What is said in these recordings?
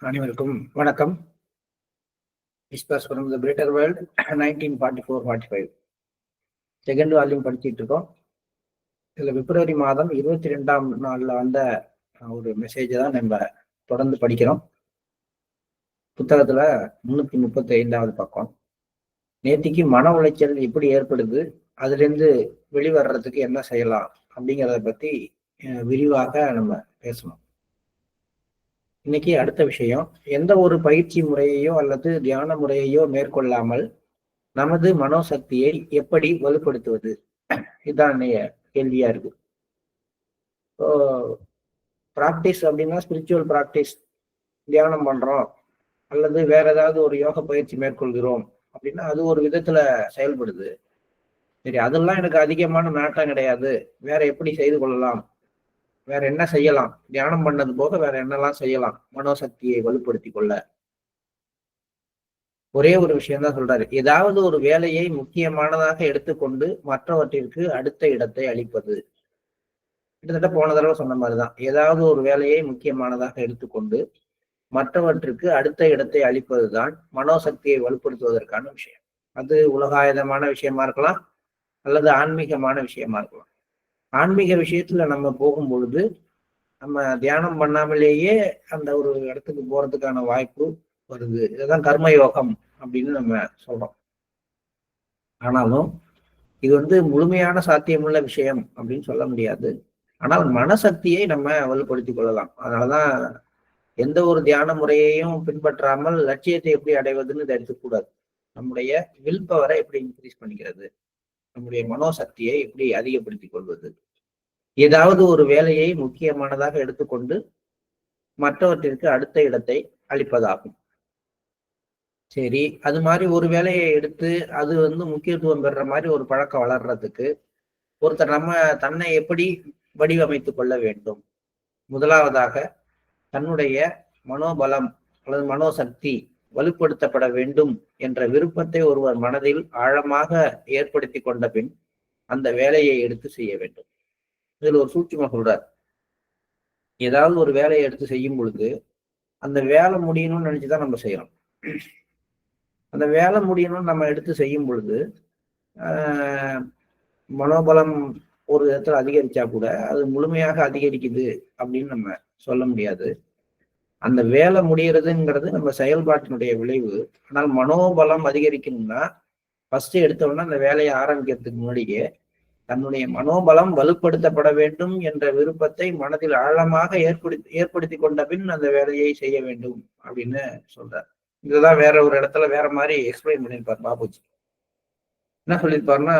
அனைவருக்கும் வணக்கம். Discuss from the greater world 1944-45 second volume படிச்சுட்டு இருக்கோம். இதுல பிப்ரவரி மாதம் 22ஆம் நாள்ல வந்த ஒரு மெசேஜை தான் நம்ம தொடர்ந்து படிக்கிறோம். புத்தகத்துல 335வது பக்கம். நேத்திக்கு மன உளைச்சல் எப்படி ஏற்படுது, அதுல இருந்து வெளிவர்றதுக்கு என்ன செய்யலாம் அப்படிங்கிறத பத்தி விரிவாக நம்ம பேசணும். இன்னைக்கு அடுத்த விஷயம், எந்த ஒரு பயிற்சி முறையையோ அல்லது தியான முறையையோ மேற்கொள்ளாமல் நமது மனோசக்தியை எப்படி வலுப்படுத்துவது, இதுதான் கேள்வியா இருக்கு. பிராக்டிஸ் அப்படின்னா ஸ்பிரிச்சுவல் பிராக்டிஸ், தியானம் பண்றோம் அல்லது வேற ஏதாவது ஒரு யோக பயிற்சி மேற்கொள்கிறோம் அப்படின்னா அது ஒரு விதத்துல செயல்படுது. சரி, அதெல்லாம் எனக்கு அதிகமான நாட்டம் கிடையாது, வேற எப்படி செய்து கொள்ளலாம், வேற என்ன செய்யலாம், தியானம் பண்ணது போக வேற என்னெல்லாம் செய்யலாம் மனோசக்தியை வலுப்படுத்தி கொள்ள? ஒரே ஒரு விஷயம்தான் சொல்றாரு, ஏதாவது ஒரு வேலையை முக்கியமானதாக எடுத்துக்கொண்டு மற்றவற்றிற்கு அடுத்த இடத்தை அளிப்பது. கிட்டத்தட்ட போன தடவை சொன்ன மாதிரிதான், ஏதாவது ஒரு வேலையை முக்கியமானதாக எடுத்துக்கொண்டு மற்றவற்றுக்கு அடுத்த இடத்தை அளிப்பதுதான் மனோசக்தியை வலுப்படுத்துவதற்கான விஷயம். அது உலகாயுதமான விஷயமா இருக்கலாம் அல்லது ஆன்மீகமான விஷயமா இருக்கலாம். ஆன்மீக விஷயத்துல நம்ம போகும் பொழுது நம்ம தியானம் பண்ணாமலேயே அந்த ஒரு இடத்துக்கு போறதுக்கான வாய்ப்பு வருது. இதுதான் கர்மயோகம் அப்படின்னு நம்ம சொல்றோம். ஆனாலும் இது முழுமையான சாத்தியமுள்ள விஷயம் அப்படின்னு சொல்ல முடியாது. ஆனால் மனசக்தியை நம்ம வலுப்படுத்திக் கொள்ளலாம். அதனாலதான் எந்த ஒரு தியான முறையையும் பின்பற்றாமல் லட்சியத்தை எப்படி அடைவதுன்னு இதை எடுத்துக்கூடாது. நம்முடைய வில் பவரை எப்படி இன்க்ரீஸ் பண்ணிக்கிறது, நம்முடைய மனோசக்தியை எப்படி அதிகப்படுத்திக் கொள்வது, ஏதாவது ஒரு வேலையை முக்கியமானதாக எடுத்துக்கொண்டு மற்றவற்றிற்கு அடுத்த இடத்தை அளிப்பதாகும். சரி, அது மாதிரி ஒரு வேலையை எடுத்து அது முக்கியத்துவம் பெறுற மாதிரி ஒரு பழக்கம் வளர்றதுக்கு ஒருத்தர் நம்ம தன்னை எப்படி வடிவமைத்துக் கொள்ள வேண்டும்? முதலாவதாக தன்னுடைய மனோபலம் அல்லது மனோசக்தி வலுப்படுத்தப்பட வேண்டும் என்ற விருப்பத்தை ஒருவர் மனதில் ஆழமாக ஏற்படுத்தி கொண்ட பின் அந்த வேலையை எடுத்து செய்ய வேண்டும். இதுல ஒரு சூட்சுமம் சொல்றார். ஏதாவது ஒரு வேலையை எடுத்து செய்யும் பொழுது அந்த வேலை முடியணும்னு நினைச்சுதான் நம்ம செய்யறோம். அந்த வேலை முடியணும்னு நம்ம எடுத்து செய்யும் பொழுது மனோபலம் ஒரு விதத்துல அதிகரிச்சா கூட அது முழுமையாக அதிகரிக்குது அப்படின்னு நம்ம சொல்ல முடியாது. அந்த வேலை முடியறதுங்கிறது நம்ம செயல்பாட்டினுடைய விளைவு. ஆனால் மனோபலம் அதிகரிக்கணும்னா ஃபர்ஸ்ட் எடுத்தோம்னா அந்த வேலையை ஆரம்பிக்கிறதுக்கு முன்னாடியே தன்னுடைய மனோபலம் வலுப்படுத்தப்பட வேண்டும் என்ற விருப்பத்தை மனதில் ஆழமாக ஏற்படுத்தி கொண்ட பின் அந்த வேலையை செய்ய வேண்டும் அப்படின்னு சொல்றார். இதுதான் வேற ஒரு இடத்துல வேற மாதிரி எக்ஸ்பிளைன் பண்ணியிருப்பார் பாபுஜி. என்ன சொல்லியிருப்பாருன்னா,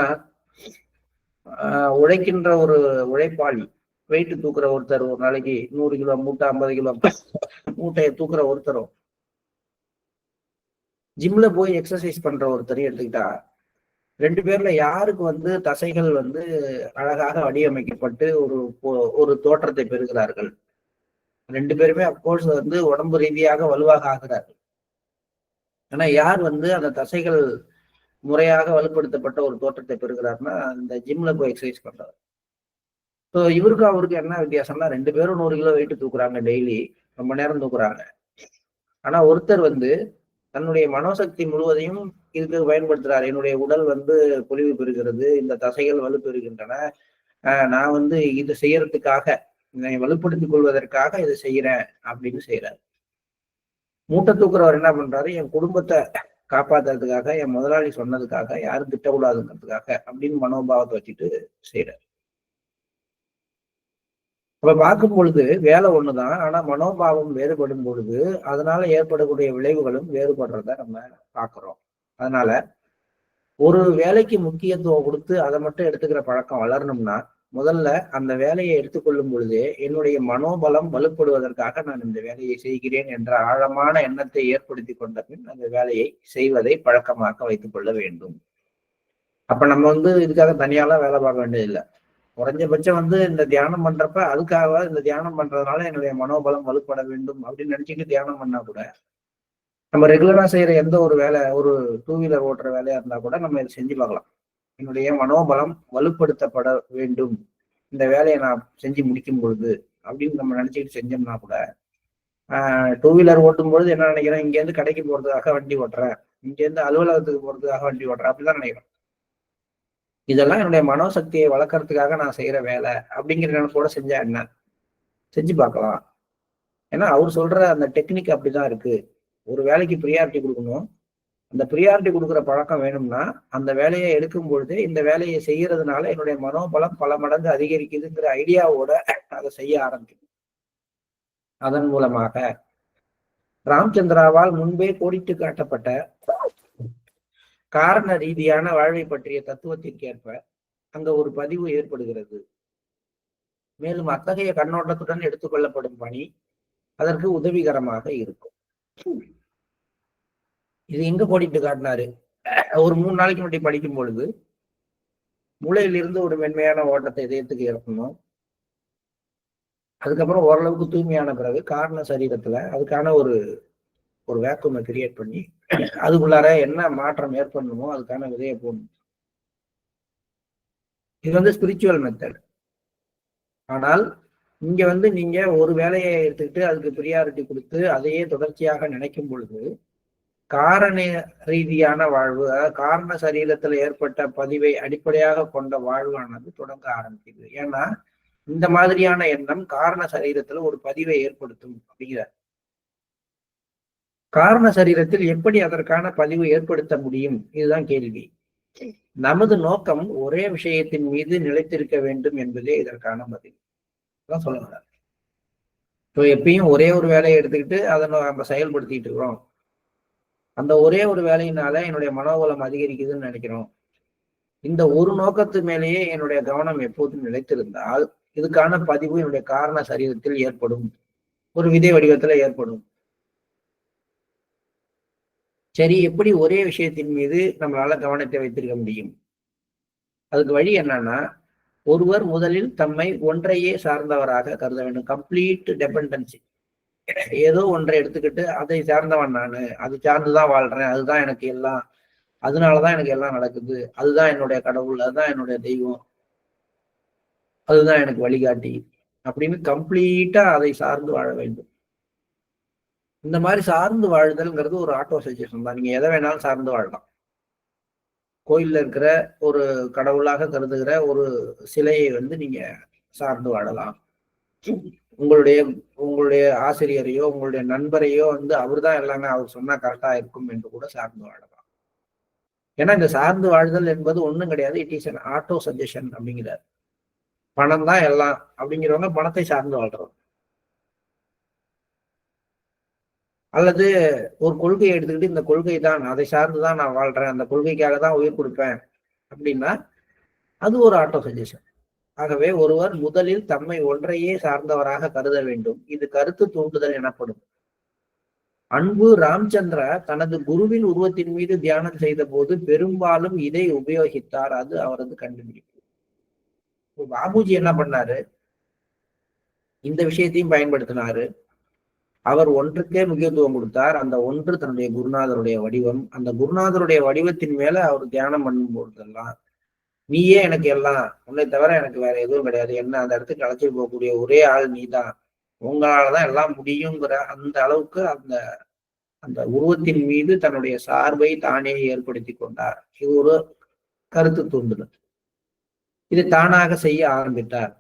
உழைக்கின்ற ஒரு உழைப்பாளி, வெயிட் தூக்குற ஒருத்தர், ஒரு நாளைக்கு 100 கிலோ மூட்டை 50 கிலோ மூட்டையை தூக்குற ஒருத்தரும் ஜிம்ல போய் எக்ஸசைஸ் பண்ற ஒருத்தரையும் எடுத்துக்கிட்டா ரெண்டு பேர்ல யாருக்கு தசைகள் அழகாக வடிவமைக்கப்பட்டு ஒரு தோற்றத்தை பெறுகிறார்கள்? ரெண்டு பேருமே அப்கோர்ஸ் உடம்பு ரீதியாக வலுவாக ஆகிறார்கள். ஆனா யார் அந்த தசைகள் முறையாக வலுப்படுத்தப்பட்ட ஒரு தோற்றத்தை பெறுகிறாருன்னா இந்த ஜிம்ல போய் எக்ஸசைஸ் பண்றாரு. ஸோ இவருக்கும் அவருக்கு என்ன வித்தியாசம்னா, ரெண்டு பேரும் 100 கிலோ வெயிட் தூக்குறாங்க, டெய்லி ரொம்ப நேரம் தூக்குறாங்க. ஆனா ஒருத்தர் தன்னுடைய மனோசக்தி முழுவதையும் இதுக்கு பயன்படுத்துறாரு. என்னுடைய உடல் பொலிவு பெறுகிறது, இந்த தசைகள் வலு பெறுகின்றன, நான் இது செய்யறதுக்காக, இதை வலுப்படுத்திக் கொள்வதற்காக இதை செய்யறேன் அப்படின்னு செய்யறாரு. மூட்டை தூக்குறவர் என்ன பண்றாரு, என் குடும்பத்தை காப்பாத்துறதுக்காக, என் முதலாளி சொன்னதுக்காக, யாரும் திட்டக்கூடாதுங்கிறதுக்காக அப்படின்னு மனோபாவத்தை வச்சுட்டு செய்யறாரு. அப்ப பார்க்கும் பொழுது வேலை ஒண்ணுதான், ஆனா மனோபாவம் வேறுபடும் பொழுது அதனால ஏற்படக்கூடிய விளைவுகளும் வேறுபடுறத நம்ம பார்க்கிறோம். அதனால ஒரு வேலைக்கு முக்கியத்துவம் கொடுத்து அதை மட்டும் எடுத்துக்கிற பழக்கம் வளரணும்னா முதல்ல அந்த வேலையை எடுத்துக்கொள்ளும் பொழுதே என்னுடைய மனோபலம் வலுப்படுவதற்காக நான் இந்த வேலையை செய்கிறேன் என்ற ஆழமான எண்ணத்தை ஏற்படுத்தி கொண்ட பின் அந்த வேலையை செய்வதை பழக்கமாக்க வைத்துக் கொள்ள வேண்டும். அப்ப நம்ம இதுக்காக தனியாலாம் வேலை பார்க்க வேண்டியதில்லை. குறைஞ்சபட்சம் இந்த தியானம் பண்றப்ப அதுக்காக இந்த தியானம் பண்றதுனால என்னுடைய மனோபலம் வலுப்பட வேண்டும் அப்படின்னு நினைச்சுட்டு தியானம் பண்ணா கூட, நம்ம ரெகுலரா செய்யற எந்த ஒரு வேலை, ஒரு 2 வீலர் ஓட்டுற வேலையா இருந்தா கூட நம்ம இதை செஞ்சு பார்க்கலாம். என்னுடைய மனோபலம் வலுப்படுத்தப்பட வேண்டும், இந்த வேலையை நான் செஞ்சு முடிக்கும் பொழுது அப்படின்னு நம்ம நினைச்சுக்கிட்டு செஞ்சோம்னா கூட டூ வீலர் ஓட்டும் பொழுது என்ன நினைக்கிறேன், இங்க இருந்து கடைக்கு போறதுக்காக வண்டி ஓட்டுறேன், இங்க இருந்து அலுவலகத்துக்கு போறதுக்காக வண்டி ஓட்டுறேன், அப்படிதான் நினைக்கிறேன். இதெல்லாம் என்னுடைய மனோசக்தியை வளர்க்கறதுக்காக நான் செய்யற வேலை அப்படிங்கிற நினைப்போட செஞ்சா என்ன, செஞ்சு பார்க்கலாம். ஏன்னா அவர் சொல்ற அந்த டெக்னிக் அப்படிதான் இருக்கு. ஒரு வேலைக்கு ப்ரியாரிட்டி கொடுக்கணும். அந்த ப்ரியாரிட்டி கொடுக்குற பழக்கம் வேணும்னா அந்த வேலையை எடுக்கும் பொழுது இந்த வேலையை செய்யறதுனால என்னுடைய மனோபலம் பல மடங்கு அதிகரிக்குதுங்கிற ஐடியாவோட அதை செய்ய ஆரம்பிக்கும். அதன் மூலமாக ராமச்சந்திராவால் முன்பே கோடிட்டு காட்டப்பட்ட காரண ரீதியான வாழ்வை பற்றிய தத்துவத்திற்கேற்ப அங்க ஒரு பதிவு ஏற்படுகிறது. மேலும் அத்தகைய கண்ணோட்டத்துடன் எடுத்துக்கொள்ளப்படும் பணி அதற்கு உதவிகரமாக இருக்கும். இது எங்க கோடிட்டு காட்டினாரு, ஒரு 3 நாளைக்கு முன்னாடி படிக்கும் பொழுது மூளையிலிருந்து ஒரு மென்மையான ஓட்டத்தை இதயத்துக்கு இறக்கணும். அதுக்கப்புறம் ஓரளவுக்கு தூய்மையான பிறகு காரண சரீரத்துல அதுக்கான ஒரு வேக்குமை கிரியேட் பண்ணி அதுக்குள்ளார என்ன மாற்றம் ஏற்படணுமோ அதுக்கான விதையை போடணும். இது வந்து ஸ்பிரிச்சுவல் மெத்தட். ஆனால் இங்க நீங்க ஒரு வேலையை எடுத்துக்கிட்டு அதுக்கு ப்ரியாரிட்டி கொடுத்து அதையே தொடர்ச்சியாக நினைக்கும் பொழுது காரண ரீதியான வாழ்வு, அதாவது காரண சரீரத்துல ஏற்பட்ட பதிவை அடிப்படையாக கொண்ட வாழ்வானது தொடங்க ஆரம்பிக்குது. ஏன்னா இந்த மாதிரியான எண்ணம் காரண சரீரத்துல ஒரு பதிவை ஏற்படுத்தும் அப்படிங்கிறார். காரண சரீரத்தில் எப்படி அதற்கான பதிவு ஏற்படுத்த முடியும், இதுதான் கேள்வி. நமது நோக்கம் ஒரே விஷயத்தின் மீது நிலைத்திருக்க வேண்டும் என்பதே இதற்கான பதில் தான் சொல்லுங்க. இப்போ எப்பயும் ஒரே ஒரு வேலையை எடுத்துக்கிட்டு அதை நம்ம செயல்படுத்திட்டு இருக்கிறோம். அந்த ஒரே ஒரு வேலையினால என்னுடைய மனோபலம் அதிகரிக்குதுன்னு நினைக்கிறோம். இந்த ஒரு நோக்கத்து மேலேயே என்னுடைய கவனம் எப்போதும் நிலைத்திருந்தால் இதுக்கான பதிவு என்னுடைய காரண சரீரத்தில் ஏற்படும், ஒரு விதை வடிவத்துல ஏற்படும். சரி, எப்படி ஒரே விஷயத்தின் மீது நம்மளால கவனத்தை வைத்திருக்க முடியும்? அதுக்கு வழி என்னன்னா, ஒருவர் முதலில் தம்மை ஒன்றையே சார்ந்தவராக கருத வேண்டும். Complete dependency. ஏதோ ஒன்றை எடுத்துக்கிட்டு அதை சார்ந்தவன் நானு, அது சார்ந்துதான் வாழ்றேன், அதுதான் எனக்கு எல்லாம், அதனாலதான் எனக்கு எல்லாம் நடக்குது, அதுதான் என்னுடைய கடவுள், அதுதான் என்னுடைய தெய்வம், அதுதான் எனக்கு வழிகாட்டி அப்படின்னு கம்ப்ளீட்டா அதை சார்ந்து வாழ வேண்டும். இந்த மாதிரி சார்ந்து வாழ்தல்ங்கிறது ஒரு ஆட்டோ சஜஷன் தான். நீங்க எதை வேணாலும் சார்ந்து வாழலாம். கோயில்ல இருக்கிற ஒரு கடவுளாக கருதுகிற ஒரு சிலையை நீங்க சார்ந்து வாழலாம். உங்களுடைய ஆசிரியரையோ உங்களுடைய நண்பரையோ அவர் தான் எல்லாமே, அவர் சொன்னா கரெக்டா இருக்கும் என்று கூட சார்ந்து வாழலாம். ஏன்னா இந்த சார்ந்து வாழ்தல் என்பது ஒண்ணும் கிடையாது. It is an auto suggestion அப்படிங்கிறார். பணம் தான் எல்லாம் அப்படிங்கிறவங்க பணத்தை சார்ந்து வாழ்றோம். அல்லது ஒரு கொள்கையை எடுத்துக்கிட்டு இந்த கொள்கை தான், அதை சார்ந்துதான் நான் வாழ்றேன், அந்த கொள்கைக்காக தான் உயிர் கொடுப்பேன் அப்படின்னா அது ஒரு ஆட்டோ சஜஷன். ஆகவே ஒருவர் முதலில் தம்மை ஒன்றையே சார்ந்தவராக கருத வேண்டும். இது கருத்து தூண்டுதல் எனப்படும். அன்பு ராமச்சந்திரா தனது குருவின் உருவத்தின் மீது தியானம் செய்த போது பெரும்பாலும் இதை உபயோகித்தார். அது அவரது கண்டுபிடிப்பு. பாபுஜி என்ன பண்ணாரு, இந்த விஷயத்தையும் பயன்படுத்தினாரு. அவர் ஒன்றுக்கே முக்கியத்துவம் கொடுத்தார். அந்த ஒன்று தன்னுடைய குருநாதருடைய வடிவம். அந்த குருநாதருடைய வடிவத்தின் மேல அவர் தியானம் பண்ணும் பொழுதெல்லாம், நீயே எனக்கு எல்லாம், உன்னை தவிர எனக்கு வேற எதுவும் கிடையாது, என்ன அந்த இடத்துக்கு அழைச்சிட்டு போகக்கூடிய ஒரே ஆள் நீதான், உங்களாலதான் எல்லாம் முடியுங்கிற அந்த அளவுக்கு அந்த அந்த உருவத்தின் மீது தன்னுடைய சார்பை தானே ஏற்படுத்தி கொண்டார். இது ஒரு கருத்து தூண்டுதல். இது தானாக செய்ய ஆரம்பித்தார்.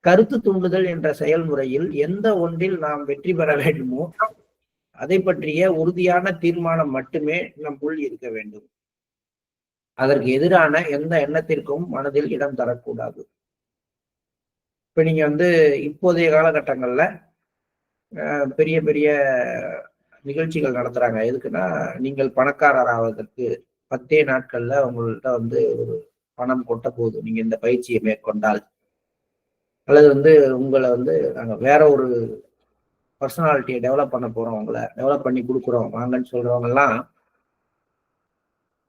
கருத்து தூண்டுதல் என்ற செயல்முறையில் எந்த ஒன்றில் நாம் வெற்றி பெற வேண்டுமோ அதை பற்றிய உறுதியான தீர்மானம் மட்டுமே நம்முள் இருக்க வேண்டும். அதற்கு எதிரான எந்த எண்ணத்திற்கும் மனதில் இடம் தரக்கூடாது. இப்ப நீங்க இப்போதைய காலகட்டங்கள்ல பெரிய பெரிய நிகழ்ச்சிகள் நடத்துறாங்க. எதுக்குன்னா, நீங்கள் பணக்காரர் ஆவதற்கு 10 நாட்கள்ல உங்கள்கிட்ட ஒரு பணம் கொட்ட போகுது நீங்க இந்த பயிற்சியை மேற்கொண்டால், அல்லது உங்களை நாங்க வேற ஒரு பர்சனாலிட்டியை டெவலப் பண்ண போறோம், உங்களை டெவலப் பண்ணி கொடுக்குறோம் வாங்கன்னு சொல்றவங்க எல்லாம்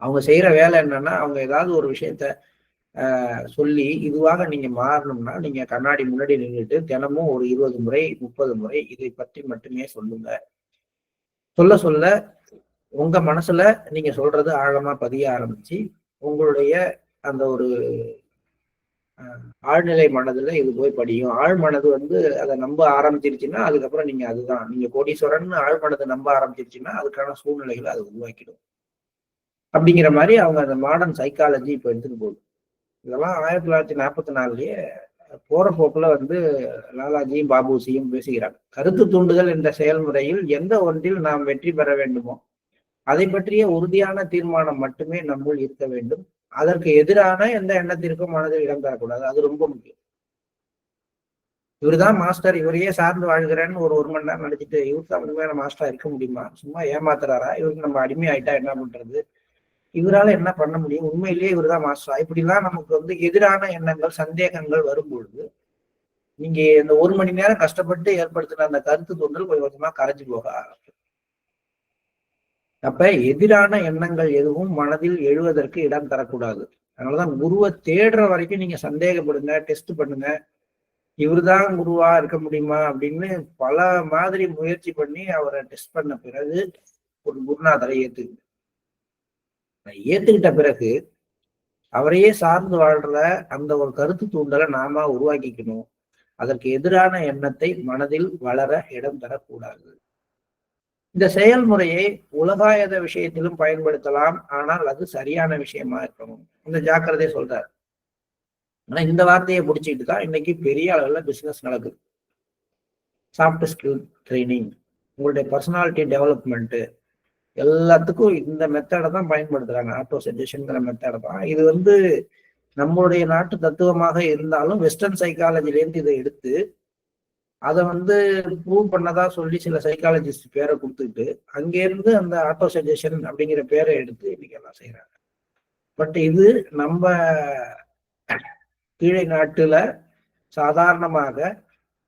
அவங்க செய்யற வேலை என்னன்னா, அவங்க ஏதாவது ஒரு விஷயத்த சொல்லி இதுவாக நீங்க மாறணும்னா நீங்க கண்ணாடி முன்னாடி நின்றுட்டு தினமும் ஒரு 20 முறை 30 முறை இதை பற்றி மட்டுமே சொல்லுங்க. சொல்ல சொல்ல உங்க மனசுல நீங்க சொல்றது ஆழமா பதிய ஆரம்பிச்சு உங்களுடைய அந்த ஒரு ஆழ்நிலை மனதுல இது போய் படியும். ஆழ் மனது வந்து அதை நம்ப ஆரம்பிச்சிருச்சுன்னா அதுக்கப்புறம் நீங்க அதுதான் நீங்க கோடீஸ்வரன் ஆழ் மனதை நம்ப ஆரம்பிச்சிருச்சுன்னா அதுக்கான சூழ்நிலைகளை அது உருவாக்கிடும். அப்படிங்கிற மாதிரி அவங்க அந்த மாடர்ன் சைக்காலஜி இப்ப எடுத்துட்டு போகுது. இதெல்லாம் 1944லயே போற போக்குல வந்து லாலாஜியும் பாபுசியும் பேசுகிறாங்க. கருத்து தூண்டுதல் என்ற செயல்முறையில் எந்த ஒன்றில் நாம் வெற்றி பெற வேண்டுமோ அதை பற்றிய உறுதியான தீர்மானம் மட்டுமே நம்முள் இருக்க வேண்டும். அதற்கு எதிரான எந்த எண்ணத்திற்கும் மனதில் இடம் தரக்கூடாது. அது ரொம்ப முக்கியம். இவருதான் மாஸ்டர், இவரையே சார்ந்து வாழ்கிறேன்னு ஒரு மணி நேரம் நினைச்சிட்டு இவருக்கு தான் உண்மையான மாஸ்டரா இருக்க முடியுமா? சும்மா ஏமாத்துறாரா? இவருக்கு நம்ம அடிமை ஆயிட்டா என்ன பண்றது? இவரால என்ன பண்ண முடியும்? உண்மையிலேயே இவர் தான் மாஸ்டரா? இப்படிலாம் நமக்கு வந்து எதிரான எண்ணங்கள் சந்தேகங்கள் வரும்பொழுது நீங்க இந்த 1 மணி நேரம் கஷ்டப்பட்டு ஏற்படுத்தின அந்த கருத்து தூண்டல் கொஞ்சம் கொஞ்சமா கரைஞ்சு போக ஆரம்பிக்கும். அப்ப எதிரான எண்ணங்கள் எதுவும் மனதில் எழுவதற்கு இடம் தரக்கூடாது. அதனாலதான் குருவை தேடுற வரைக்கும் நீங்க சந்தேகப்படுங்க, டெஸ்ட் பண்ணுங்க. இவருதான் குருவா இருக்க முடியுமா அப்படின்னு பல மாதிரி முயற்சி பண்ணி அவரை டெஸ்ட் பண்ண பிறகு ஒரு குருநாதரை ஏத்துக்கிட்ட பிறகு அவரையே சார்ந்து வாழ்ற அந்த ஒரு கருத்து தூண்டலை நாம உருவாக்கிக்கணும். அதற்கு எதிரான எண்ணத்தை மனதில் வளர இடம் தரக்கூடாது. இந்த செயல்முறையை உலகாயத விஷயத்திலும் பயன்படுத்தலாம். ஆனால் அது சரியான விஷயமா இருக்கணும். இந்த ஜாக்கிரதையை சொல்றாரு. ஆனா இந்த வார்த்தையை பிடிச்சிட்டு தான் இன்னைக்கு பெரிய அளவுல பிசினஸ் நடக்குது. சாஃப்ட் ஸ்கில் ட்ரைனிங், உங்களுடைய பர்சனாலிட்டி டெவலப்மெண்ட் எல்லாத்துக்கும் இந்த மெத்தடை தான் பயன்படுத்துறாங்க. ஆட்டோ சஜஷன்ங்கிற மெத்தடை தான். இது வந்து நம்மளுடைய நாட்டு தத்துவமாக இருந்தாலும் வெஸ்டர்ன் சைக்காலஜிலேருந்து இதை எடுத்து அதை வந்து ப்ரூவ் பண்ணதா சொல்லி சில சைக்காலஜிஸ்ட் பேரை கொடுத்துட்டு அங்கேருந்து அந்த ஆட்டோ சஜஷன் அப்படிங்கிற பேரை எடுத்து இன்னைக்கு எல்லாம் செய்யறாங்க. பட் இது நம்ம கீழே நாட்டுல சாதாரணமாக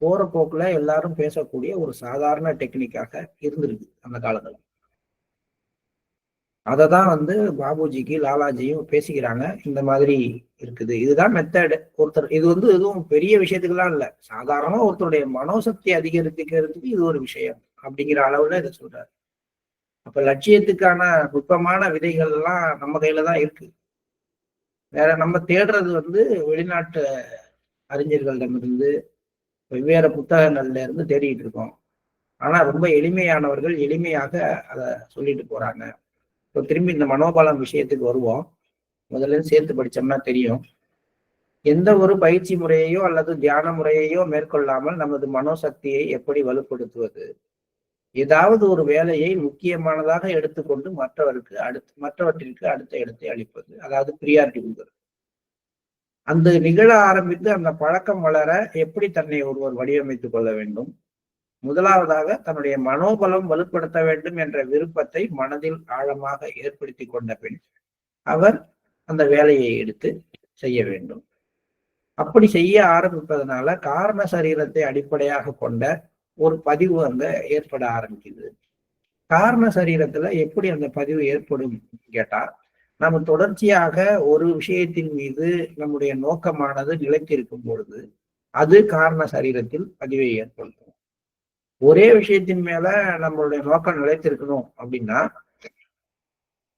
போற போக்குல எல்லாரும் பேசக்கூடிய ஒரு சாதாரண டெக்னிக்காக இருந்திருக்கு அந்த காலத்துல. அதை தான் வந்து பாபுஜிக்கு லாலாஜியும் பேசிக்கிறாங்க. இந்த மாதிரி இருக்குது, இதுதான் மெத்தடு. ஒருத்தர் இது வந்து எதுவும் பெரிய விஷயத்துக்குலாம் இல்லை, சாதாரணமா ஒருத்தருடைய மனோசக்தி அதிகரிக்கிறதுக்கு இது ஒரு விஷயம் அப்படிங்கிற அளவுல இதை சொல்றாரு. அப்ப லட்சியத்துக்கான நுட்பமான விதைகள் எல்லாம் நம்ம கையில தான் இருக்கு. வேற நம்ம தேடுறது வந்து வெளிநாட்டு அறிஞர்களிடமிருந்து வெவ்வேறு புத்தகங்கள்ல இருந்து தேடிட்டு இருக்கோம். ஆனா ரொம்ப எளிமையானவர்கள் எளிமையாக அதை சொல்லிட்டு போறாங்க. இப்போ திரும்பி இந்த மனோபலம் விஷயத்துக்கு வருவோம். முதல்ல சேர்த்து படிச்சோம்னா தெரியும். எந்த ஒரு பயிற்சி முறையையோ அல்லது தியான முறையையோ மேற்கொள்ளாமல் நமது மனோசக்தியை எப்படி வலுப்படுத்துவது? ஏதாவது ஒரு வேலையை முக்கியமானதாக எடுத்துக்கொண்டு மற்றவற்றிற்கு அடுத்த இடத்தை அளிப்பது, அதாவது பிரியாரிட்டி கொடுக்கிறது. அந்த நிகழ ஆரம்பித்து அந்த பழக்கம் வளர எப்படி தன்னை ஒருவர் வடிவமைத்துக் கொள்ள வேண்டும்? முதலாவதாக தன்னுடைய மனோபலம் வலுப்படுத்த வேண்டும் என்ற விருப்பத்தை மனதில் ஆழமாக ஏற்படுத்தி கொண்ட பின் அவர் அந்த வேலையை எடுத்து செய்ய வேண்டும். அப்படி செய்ய ஆரம்பிப்பதனால காரண சரீரத்தை அடிப்படையாக கொண்ட ஒரு பதிவு அங்க ஏற்பட ஆரம்பிக்குது. காரண சரீரத்துல எப்படி அந்த பதிவு ஏற்படும் கேட்டா, நம்ம தொடர்ச்சியாக ஒரு விஷயத்தின் மீது நம்முடைய நோக்கமானது நிலைத்திருக்கும் பொழுது அது காரண சரீரத்தில் பதிவை ஏற்படுத்தும். ஒரே விஷயத்தின் மேல நம்மளுடைய நோக்கம் நிலைத்திருக்கணும் அப்படின்னா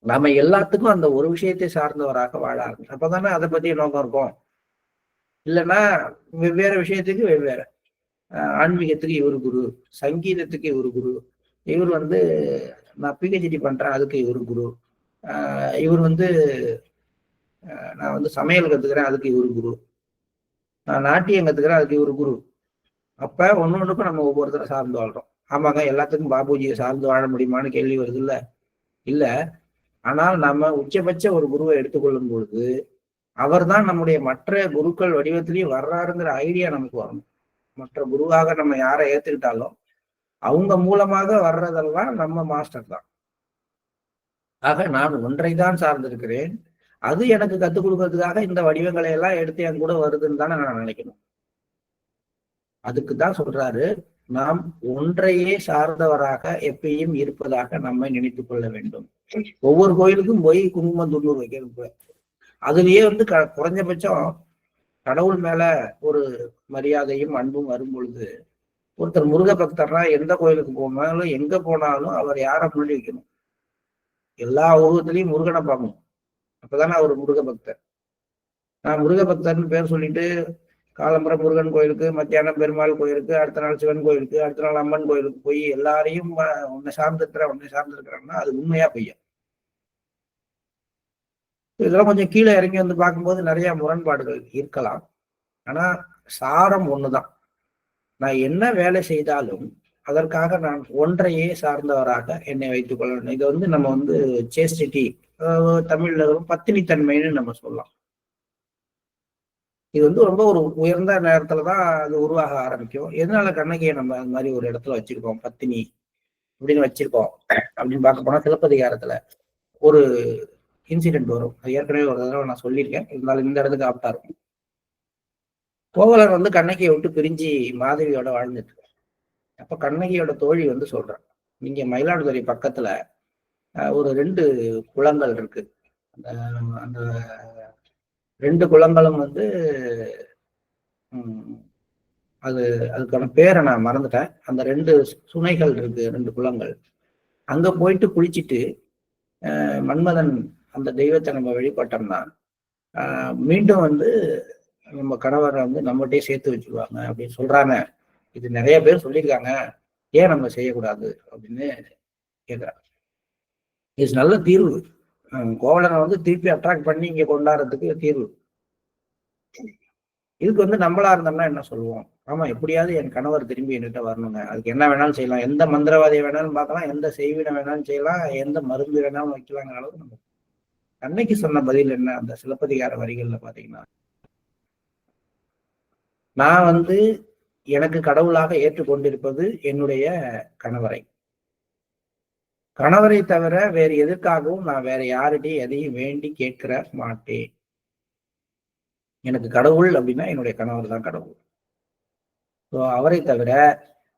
நம்ம எல்லாத்துக்கும் அந்த ஒரு விஷயத்தை சார்ந்தவராக வாழ ஆரம்பிக்கும். அப்பதானே அதை பத்திய நோக்கம் இருக்கும். இல்லைன்னா வெவ்வேறு விஷயத்துக்கு வெவ்வேறு. ஆன்மீகத்துக்கு இவர் குரு, சங்கீதத்துக்கு இவர் குரு, இவர் வந்து நான் பிஹெச்டி பண்றேன் அதுக்கு இவர் குரு, இவர் வந்து நான் வந்து சமையல் கத்துக்கிறேன் அதுக்கு இவர் குரு, நான் நாட்டியம் கத்துக்கிறேன் அதுக்கு இவர் குரு. அப்ப ஒன்னொன்றுக்கும் நம்ம ஒவ்வொருத்தரை சார்ந்து வாழ்றோம். ஆமாங்க, எல்லாத்துக்கும் பாபுஜியை சார்ந்து வாழ முடியுமான்னு கேள்வி வருது இல்ல? இல்ல. ஆனால் நம்ம உச்சபட்ச ஒரு குருவை எடுத்துக்கொள்ளும் பொழுது அவர் தான் நம்முடைய மற்ற குருக்கள் வடிவத்திலையும் வர்றாருங்கிற ஐடியா நமக்கு வரணும். மற்ற குருவாக நம்ம யாரை ஏத்துக்கிட்டாலும் அவங்க மூலமாக வர்றதெல்லாம் நம்ம மாஸ்டர் தான். ஆக நான் ஒன்றை தான் சார்ந்திருக்கிறேன், அது எனக்கு கத்துக் கொடுக்கறதுக்காக இந்த வடிவங்களை எல்லாம் எடுத்து என் கூட வருதுன்னு தானே நான் நினைக்கணும். அதுக்கு தான் சொல்றாரு, நாம் ஒன்றையே சார்ந்தவராக எப்பயும் இருப்பதாக நம்மை நினைத்துக் கொள்ள வேண்டும். ஒவ்வொரு கோயிலுக்கும் போய் குங்குமம் துண்ணூறு வைக்கிறது, அதுலயே வந்து குறைஞ்சபட்சம் கடவுள் மேல ஒரு மரியாதையும் அன்பும் வரும் பொழுது, ஒருத்தர் முருக பக்தர்னா எந்த கோயிலுக்கு போனாலும் எங்க போனாலும் அவர் யாரை முன்னாடி வைக்கணும்? எல்லா உருவத்திலையும் முருகனை பார்க்கணும். அப்பதானே அவர் முருக பக்தர். நான் முருக பக்தர்னு பேர் சொல்லிட்டு காலம்புற முருகன் கோயிலுக்கு, மத்தியானம் பெருமாள் கோயிலுக்கு, அடுத்த நாள் சிவன் கோயிலுக்கு, அடுத்த நாள் அம்மன் கோயிலுக்கு போய் எல்லாரையும் உன்னை சார்ந்திருக்கிறேன்னா அது உண்மையா பொய்யா? இதெல்லாம் கொஞ்சம் கீழே இறங்கி வந்து பார்க்கும்போது நிறைய முரண்பாடுகள் இருக்கலாம். ஆனா சாரம் ஒண்ணுதான். நான் என்ன வேலை செய்தாலும் அதற்காக நான் ஒன்றையே சார்ந்தவராக என்னை வைத்துக் கொள்ளணும். இதை வந்து நம்ம வந்து சேஸ்டிட்டி, தமிழ்ல பத்தினித்தன்மைன்னு நம்ம சொல்லலாம். இது வந்து ரொம்ப ஒரு உயர்ந்த நேரத்துலதான் அது உருவாக ஆரம்பிக்கும். எதனால கண்ணகியை நம்ம அந்த மாதிரி ஒரு இடத்துல வச்சிருக்கோம், பத்தினி அப்படின்னு வச்சிருக்கோம் அப்படின்னு பார்க்க போனா, சிலப்பதிகாரத்துல ஒரு இன்சிடென்ட் வரும். அது ஏற்கனவே ஒரு தடவை நான் சொல்லியிருக்கேன், இருந்தாலும் இந்த இடத்துக்கு ஆப்டா இருக்கும். கோவலர் வந்து கண்ணகியை விட்டு பிரிஞ்சு மாதவியோட வாழ்ந்துட்டு, அப்ப கண்ணகியோட தோழி வந்து சொல்றான், நீங்க மயிலாடுதுறை பக்கத்துல ஒரு 2 குளங்கள் இருக்கு. அந்த 2 குளங்களும் வந்து அது அதுக்கான பேரை நான் மறந்துட்டேன். அந்த 2 சுனைகள் இருக்கு, 2 குளங்கள். அங்க போயிட்டு குளிச்சுட்டு மன்மதன் அந்த தெய்வத்தை நம்ம வழிபட்டோம்னா மீண்டும் வந்து நம்ம கணவரை வந்து நம்மகிட்டயே சேர்த்து வச்சுருவாங்க அப்படின்னு சொல்றாங்க. இது நிறைய பேர் சொல்லியிருக்காங்க, ஏன் நம்ம செய்யக்கூடாது அப்படின்னு கேட்கிறாங்க. இது நல்ல தீர்வு. கோவலனை வந்து திருப்பி அட்ராக்ட் பண்ணி இங்க கொண்டாடுறதுக்கு தீர்வு. இதுக்கு வந்து நம்மளா இருந்தோம்னா என்ன சொல்லுவோம்? ஆமா, எப்படியாவது என் கணவர் திரும்பி என்கிட்ட வரணுங்க, அதுக்கு என்ன வேணாலும் செய்யலாம், எந்த மந்திரவாதியை வேணாலும் பார்க்கலாம், எந்த செய்வினை வேணாலும் செய்யலாம், எந்த மருந்து வேணாலும் வைக்கலாங்கிற அளவுக்கு நம்ம அன்னைக்கு சொன்ன பதில் என்ன? அந்த சிலப்பதிகார வரிகள்ல பாத்தீங்கன்னா, நான் வந்து எனக்கு கடவுளாக ஏற்றுக்கொண்டிருப்பது என்னுடைய கணவரை. கணவரை தவிர வேறு எதற்காகவும் நான் வேற யார்கிட்டையும் எதையும் வேண்டி கேட்கிற மாட்டேன். எனக்கு கடவுள் அப்படின்னா என்னுடைய கணவர் தான் கடவுள். அவரை தவிர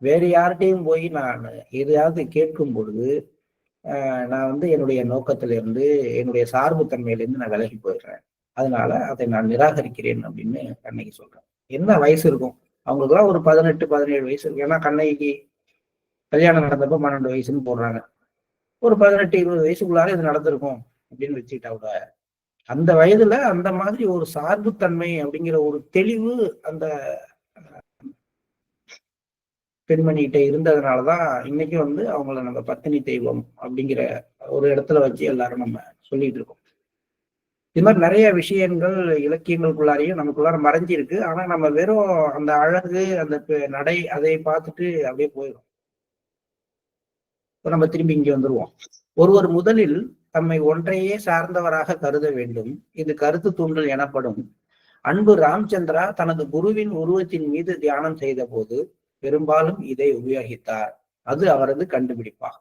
வேறு யார்கிட்டையும் போய் நான் எதையாவது கேட்கும் பொழுது நான் வந்து என்னுடைய நோக்கத்திலிருந்து, என்னுடைய சார்புத்தன்மையிலிருந்து நான் விலகி போயிடுறேன். அதனால அதை நான் நிராகரிக்கிறேன் அப்படின்னு கண்ணகி சொல்றேன். என்ன வயசு இருக்கும் அவங்களுக்குலாம்? ஒரு 18, 17 வயசு இருக்கு. ஏன்னா கண்ணகிக்கு கல்யாணம் நடந்தப்ப 12 வயசுன்னு போடுறாங்க. ஒரு 18, 20 வயசுக்குள்ளார இது நடந்திருக்கும் அப்படின்னு வச்சுக்கிட்டா கூட, அந்த வயதுல அந்த மாதிரி ஒரு சார்புத்தன்மை அப்படிங்கிற ஒரு தெளிவு அந்த பெண்மணிகிட்ட இருந்ததுனாலதான் இன்னைக்கு வந்து அவங்கள நம்ம பத்தினி தெய்வம் அப்படிங்கிற ஒரு இடத்துல வச்சு எல்லாரும் நம்ம சொல்லிட்டு இருக்கோம். இது மாதிரி நிறைய விஷயங்கள் இலக்கியங்களுக்குள்ளாரையும் நமக்குள்ளார மறைஞ்சிருக்கு. ஆனா நம்ம வெறும் அந்த அழகு, அந்த நடை, அதை பார்த்துட்டு அப்படியே போயிடும். நம்ம திரும்பி இங்க வந்துருவோம். ஒருவர் முதலில் தம்மை ஒன்றையே சார்ந்தவராக கருத வேண்டும். இது கருத்து தூண்டல் எனப்படும். அன்பு ராமச்சந்திரா தனது குருவின் உருவத்தின் மீது தியானம் செய்த போது பெரும்பாலும் இதை உபயோகித்தார். அது அவரது கண்டுபிடிப்பாகும்.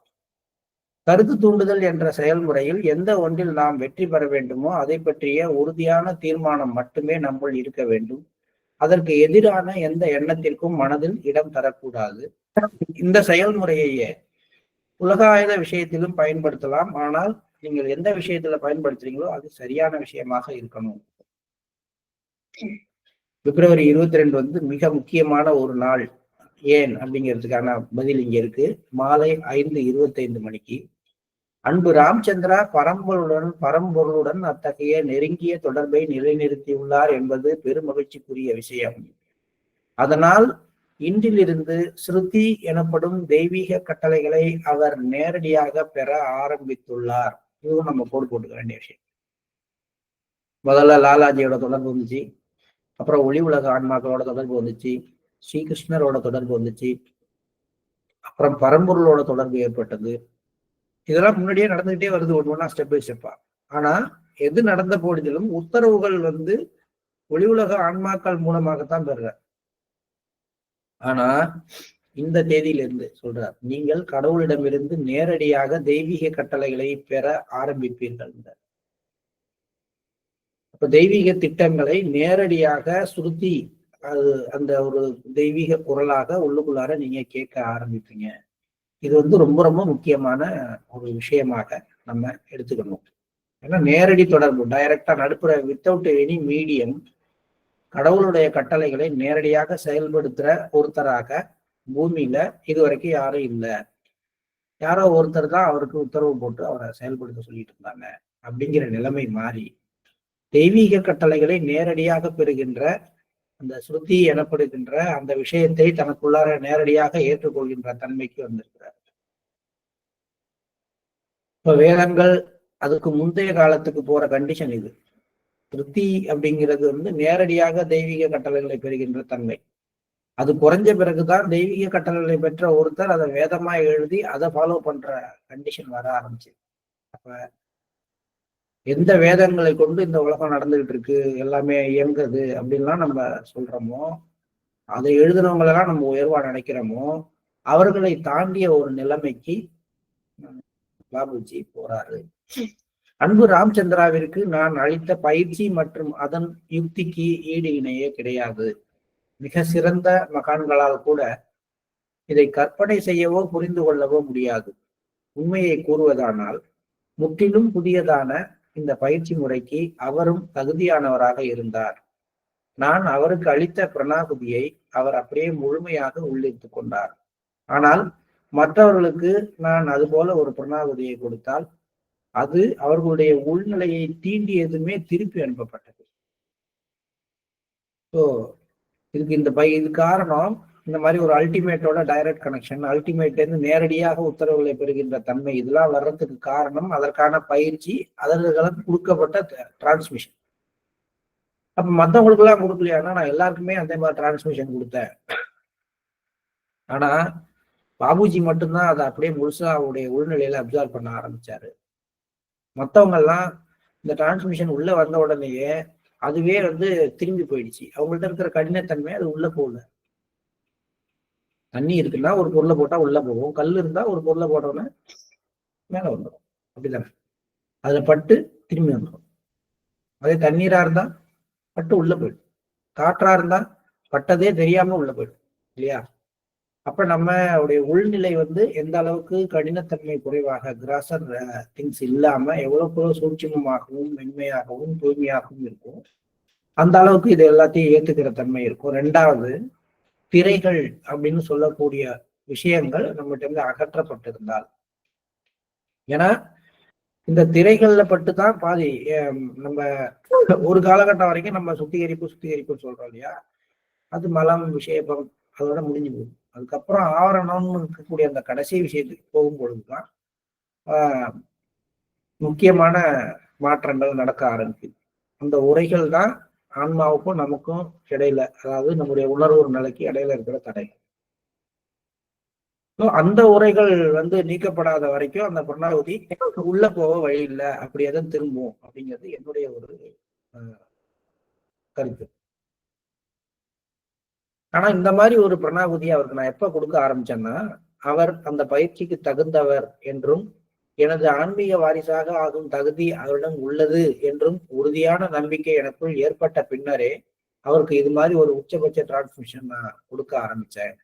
கருத்து தூண்டுதல் என்ற செயல்முறையில் எந்த ஒன்றில் நாம் வெற்றி பெற வேண்டுமோ அதை பற்றிய உறுதியான தீர்மானம் மட்டுமே நம்முள் இருக்க வேண்டும். அதற்கு எதிரான எந்த எண்ணத்திற்கும் மனதில் இடம் தரக்கூடாது. இந்த செயல்முறையையே உலகாயுத விஷயத்திலும் பயன்படுத்தலாம். ஆனால் நீங்கள் எந்த விஷயத்துல பயன்படுத்துறீங்களோ அது சரியான விஷயமாக இருக்கணும். பிப்ரவரி 22 வந்து மிக முக்கியமான ஒரு நாள். ஏன் அப்படிங்கிறதுக்கான பதில் இங்க இருக்கு. மாலை 5:25 மணிக்கு அன்பு ராமச்சந்திரா பரம்பொருளுடன் அத்தகைய நெருங்கிய தொடர்பை நிலைநிறுத்தியுள்ளார் என்பது பெருமகிழ்ச்சிக்குரிய விஷயம். அதனால் இன்றிலிருந்து ஸ்ருதி எனப்படும் தெய்வீக கட்டளைகளை அவர் நேரடியாக பெற ஆரம்பித்துள்ளார். இதுவும் நம்ம போட்டுக்க வேண்டிய விஷயம். முதல்ல லாலாஜியோட தொடர்பு வந்துச்சு, அப்புறம் ஒளி உலக ஆன்மாக்களோட தொடர்பு வந்துச்சு, ஸ்ரீகிருஷ்ணரோட தொடர்பு வந்துச்சு, அப்புறம் பரம்பொருளோட தொடர்பு ஏற்பட்டது. இதெல்லாம் முன்னாடியே நடந்துகிட்டே வருது, ஒவ்வொன்றா ஸ்டெப் பை ஸ்டெப்பா. ஆனா எது நடந்த போதிலும் உத்தரவுகள் வந்து ஒளி உலக ஆன்மாக்கள் மூலமாகத்தான் பெறுற. ஆனா இந்த தேதியிலிருந்து சொல்றார், நீங்கள் கடவுளிடமிருந்து நேரடியாக தெய்வீக கட்டளைகளை பெற ஆரம்பிப்பீர்கள். அப்ப தெய்வீக திட்டங்களை நேரடியாக சுருத்தி அது அந்த ஒரு தெய்வீக குரலாக உள்ளுக்குள்ளார நீங்க கேட்க ஆரம்பிப்பீங்க. இது வந்து ரொம்ப ரொம்ப முக்கியமான ஒரு விஷயமாக நம்ம எடுத்துக்கணும். ஏன்னா நேரடி தொடர்பு, டைரக்டா நடுப்புற, வித்தவுட் எனி மீடியம், கடவுளுடைய கட்டளைகளை நேரடியாக செயல்படுத்துற ஒருத்தராக பூமியில இதுவரைக்கும் யாரும் இல்லை. யாரோ ஒருத்தர் தான் அவருக்கு உத்தரவு போட்டு அவரை செயல்படுத்த சொல்லிட்டு இருந்தாங்க. அப்படிங்கிற நிலைமை மாறி தெய்வீக கட்டளைகளை நேரடியாக பெறுகின்ற அந்த ஸ்ருதி எனப்படுகின்ற அந்த விஷயத்தை தனக்குள்ளார நேரடியாக ஏற்றுக்கொள்கின்ற தன்மைக்கு வந்திருக்கிறார். இப்ப வேதங்கள் அதுக்கு முந்தைய காலத்துக்கு போற கண்டிஷன் இது. ஸ்ருதி அப்படிங்கிறது நேரடியாக தெய்வீக கட்டளைகளை பெறுகின்ற தன்மை. அது குறைஞ்ச பிறகுதான் தெய்வீக கட்டளைகளை பெற்ற ஒருத்தர் அதை வேதமா எழுதி அதை ஃபாலோ பண்ற கண்டிஷன் வர ஆரம்பிச்சு. அப்ப எந்த வேதங்களை கொண்டு இந்த உலகம் நடந்துகிட்டு இருக்கு, எல்லாமே இயங்குது அப்படின்லாம் நம்ம சொல்றோமோ, அதை எழுதுனவங்களெல்லாம் நம்ம உயர்வா நினைக்கிறோமோ, அவர்களை தாண்டிய ஒரு நிலைமைக்கு பாபுஜி போறாரு. அன்பு ராமச்சந்திராவிற்கு நான் அளித்த பயிற்சி மற்றும் அதன் யுக்திக்கு ஈடு இணையே கிடையாது. மிக சிறந்த மகான்களால் கூட இதை கற்பனை செய்யவோ புரிந்து கொள்ளவோ முடியாது. உண்மையை கூறுவதானால் முற்றிலும் புதியதான இந்த பயிற்சி முறைக்கு அவரும் தகுதியானவராக இருந்தார். நான் அவருக்கு அளித்த பிரணாகுதியை அவர் அப்படியே முழுமையாக உள்ளிட்டுக் கொண்டார். ஆனால் மற்றவர்களுக்கு நான் அதுபோல ஒரு பிரணாகுதியை கொடுத்தால் அது அவர்களுடைய உள்நிலையை தீண்டியதுமே திருப்பி அனுப்பப்பட்டது. ஸோ இது காரணம் இந்த மாதிரி ஒரு அல்டிமேட்டோட டைரக்ட் கனெக்ஷன், அல்டிமேட்லேருந்து நேரடியாக உத்தரவுகளை பெறுகின்ற தன்மை, இதெல்லாம் வர்றதுக்கு காரணம் அதற்கான பயிற்சி, அதற்கு கொடுக்கப்பட்ட டிரான்ஸ்மிஷன். அப்ப மற்றவங்களுக்கு எல்லாம் கொடுக்கலையானா நான் எல்லாருக்குமே அந்த மாதிரி டிரான்ஸ்மிஷன் கொடுத்தேன். ஆனா பாபுஜி மட்டும்தான் அதை அப்படியே முழுசா அவருடைய உள்நிலையில அப்சர்வ் பண்ண ஆரம்பிச்சாரு. மற்றவங்க எல்லாம் இந்த டிரான்ஸ்மிஷன் உள்ள வந்த உடனேயே அதுவே திரும்பி போயிடுச்சு. அவங்கள்ட்ட இருக்கிற கடினத்தன்மை அது உள்ள போகல. தண்ணி இருக்குன்னா ஒரு பொருளை போட்டா உள்ள போகும், கல் இருந்தா ஒரு பொருளை போட்டோன்னா மேல வந்துடும். அப்படிதானே? அதுல பட்டு திரும்பி வந்துடும். அதே தண்ணீரா இருந்தா பட்டு உள்ள போயிடும், காற்றா இருந்தா பட்டதே தெரியாம உள்ள போயிடும் இல்லையா? அப்ப நம்ம உள்நிலை எந்த அளவுக்கு கடினத்தன்மை குறைவாக கிராசர் திங்ஸ் இல்லாம எவ்வளவு சூட்சுமமாகவும் மென்மையாகவும் தூய்மையாகவும் இருக்கும், அந்த அளவுக்கு இது எல்லாத்தையும் ஏத்துக்கிற தன்மை இருக்கும். ரெண்டாவது, திரைகள் அப்படின்னு சொல்லக்கூடிய விஷயங்கள் நம்மகிட்ட இருந்து அகற்றப்பட்டிருந்தால், ஏன்னா இந்த திரைகள்ல பட்டுதான் பாதி நம்ம ஒரு காலகட்டம் வரைக்கும் நம்ம சுத்திகரிப்பு சொல்றோம் இல்லையா, அது மலம் விஷேபம் அதோட முடிஞ்சு போகும். அதுக்கப்புறம் ஆவரணம்னு இருக்கக்கூடிய அந்த கடைசி விஷயத்துக்கு போகும் பொழுதுதான் முக்கியமான மாற்றங்கள் நடக்க ஆரம்பிக்குது. அந்த உரைகள் தான் ஆன்மாவுக்கும் நமக்கும் இடையில, அதாவது நம்முடைய உணர்வு நிலைக்கு இடையில இருக்கிற தடைகள். அந்த உரைகள் நீக்கப்படாத வரைக்கும் அந்த பிரணாகுதி உள்ள போக வழி இல்லை, அப்படியே தான் திரும்பும் அப்படிங்கிறது என்னுடைய ஒரு கருத்து. ஆனா இந்த மாதிரி ஒரு பிரணாகுதியை அவருக்கு நான் எப்ப கொடுக்க ஆரம்பிச்சேன்னா, அவர் அந்த பயிற்சிக்கு தகுந்தவர் என்றும் எனது ஆன்மீக வாரிசாக ஆகும் தகுதி அவரிடம் உள்ளது என்றும் உறுதியான நம்பிக்கை எனக்குள் ஏற்பட்ட பின்னரே அவருக்கு இது மாதிரி ஒரு உச்சபட்ச டிரான்ஸ்மிஷன் நான் கொடுக்க ஆரம்பிச்சேன்.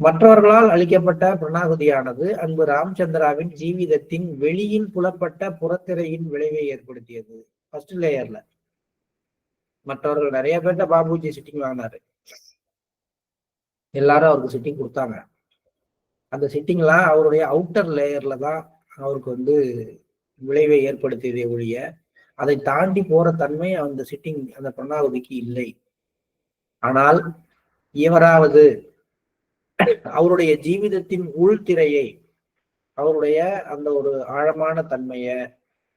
மற்றவர்களால் அளிக்கப்பட்ட பிரணாகுதியானது அன்பு ராமச்சந்திராவின் ஜீவிதத்தின் வெளியில் புலப்பட்ட புறத்திரையின் விளைவை ஏற்படுத்தியது. ஃபர்ஸ்ட் லேயர்ல மற்றவர்கள் நிறைய பேர்ட்ட பாபுஜி சிட்டிங் வாங்கினாரு, எல்லாரும் அவருக்கு சிட்டிங் கொடுத்தாங்க. அந்த சிட்டிங்லாம் அவருடைய அவுட்டர் லேயர்ல தான் அவருக்கு விளைவை ஏற்படுத்தியதே ஒழிய அதை தாண்டி போற தன்மை அந்த சிட்டிங் அந்த பிரணாகுதிக்கு இல்லை. ஆனால் எவராவது அவருடைய ஜீவிதத்தின் உள்திரையை, அவருடைய அந்த ஒரு ஆழமான தன்மைய,